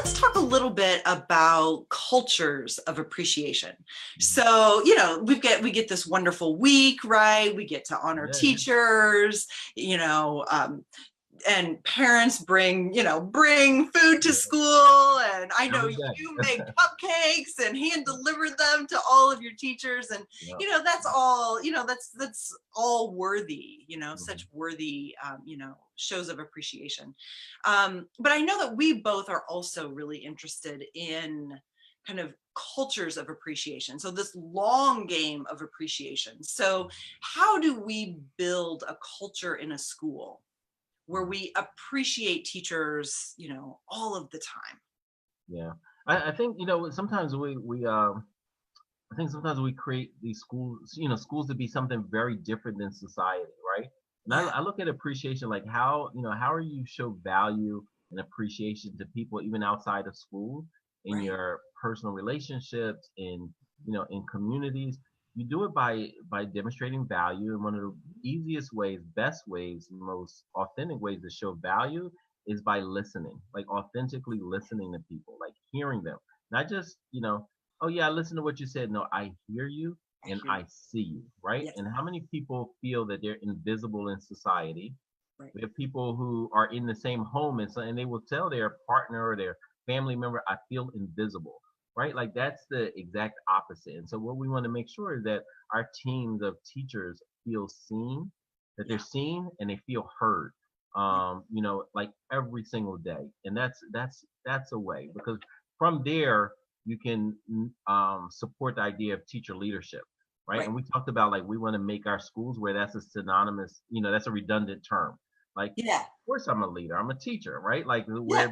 let's talk a little bit about cultures of appreciation. Mhm. So, we get this wonderful week, right? We get to honor Yeah, yeah. teachers, you know, and parents bring food to Yeah. school, and I know Every day. you make cupcakes and hand deliver them to all of your teachers, and Yep. that's all, that's all worthy, Mhm. such worthy shows of appreciation. But I know that we both are also really interested in kind of cultures of appreciation, so this long game of appreciation. So how do we build a culture in a school where Mhm. we appreciate teachers, all of the time? Yeah. I think, sometimes I think sometimes we create these schools, schools to be something very different than society, right? And Yeah, I look at appreciation like how are you show value and appreciation to people even outside of school, in right. your personal relationships, in communities. You do it by demonstrating value, and one of the easiest ways, best ways, most authentic ways to show value is by listening, like authentically listening to people, like hearing them, not just, oh yeah, I listen to what you said. No, I hear you I and hear you. I see you, right? Yes, And how many people feel that they're invisible in society? right. We have people who are in the same home, and they will tell their partner or their family member, I feel invisible, right? Like that's the exact opposite. And so what we want to make sure is that our teams of teachers feel seen, that they're Yeah, seen and they feel heard. yeah, Like every single day. And that's a way, because from there you can support the idea of teacher leadership, right? right. And we talked about, like, we want to make our schools where that's a synonymous, that's a redundant term. Like, Yeah, of course I'm a leader, I'm a teacher, right? Like, yeah,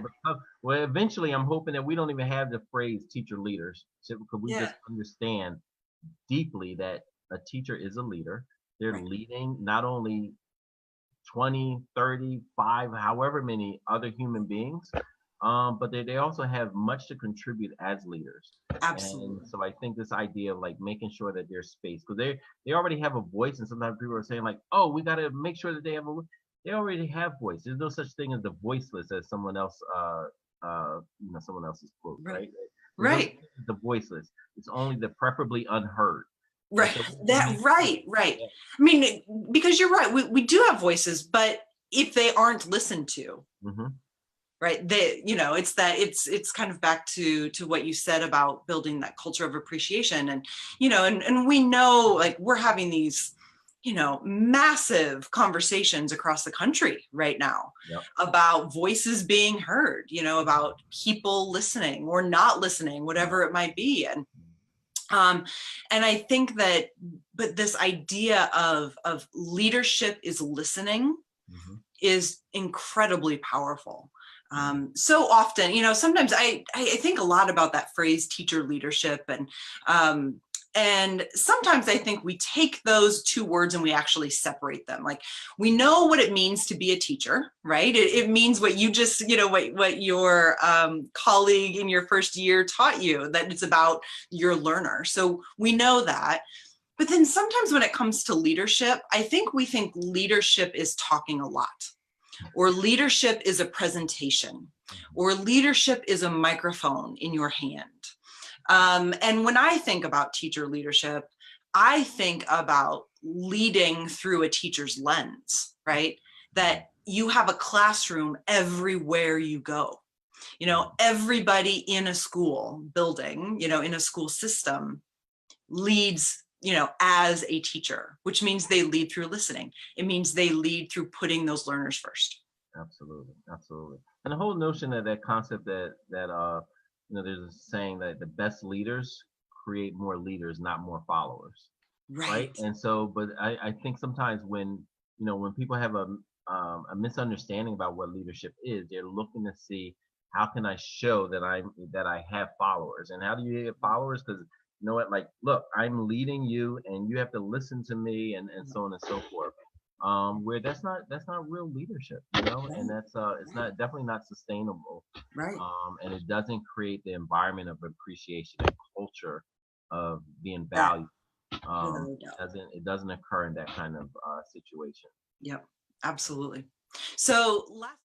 well, eventually I'm hoping that we don't even have the phrase teacher leaders, so because we yeah, just understand deeply that a teacher is a leader. They're right. leading not only 20, 35, however many other human beings, but they also have much to contribute as leaders. And Absolutely. so I think this idea of, like, making sure that there's space, because they already have a voice, and sometimes people are saying, like, oh, we got to make sure that they already have voice. There's no such thing as the voiceless, as someone else's quote, Right. right? There's no such Right. thing as the voiceless. It's only the preferably unheard. And Right. so we have to That make sure. right, right. Yeah. I mean, because you're right. We do have voices, but if they aren't listened to, Hmm. right, it's kind of back to what you said about building that culture of appreciation. And and we know, like, we're having these massive conversations across the country right now Yep. about voices being heard, about people listening or not listening, whatever it might be. Um, and I think that, but this idea of leadership is listening Hmm. is incredibly powerful. Yeah. So often, sometimes I think a lot about that phrase teacher leadership, um, and sometimes I think we take those two words and we actually separate them. Like, we know what it means to be a teacher, right? It means what you just, what your colleague in your first year taught you, that it's about your learner. So we know that. But then sometimes when it comes to leadership, I think we think leadership is talking a lot, or leadership is a presentation, Mhm. or leadership is a microphone in your hand. And when I think about teacher leadership, I think about leading through a teacher's lens, right? Mhm. That you have a classroom everywhere you go. Mhm. Everybody in a school building, in a school system, leads, as a teacher, which means they lead through listening. It means they lead through putting those learners first. Absolutely, absolutely. And the whole notion of that concept that there's a saying that the best leaders create more leaders, not more followers, right? Right. And so, but I think sometimes when people have a misunderstanding about what leadership is, they're looking to see, how can I show that I have followers, and how do you get followers? Because you know what, like, look, I'm leading you, and you have to listen to me, and so on and so forth. Where that's not real leadership, and Right. that's it's Right. not definitely not sustainable, Right. and it doesn't create the environment of appreciation and culture of being That, valued. without a doubt. It doesn't occur in that kind of situation. Yep. Absolutely. So last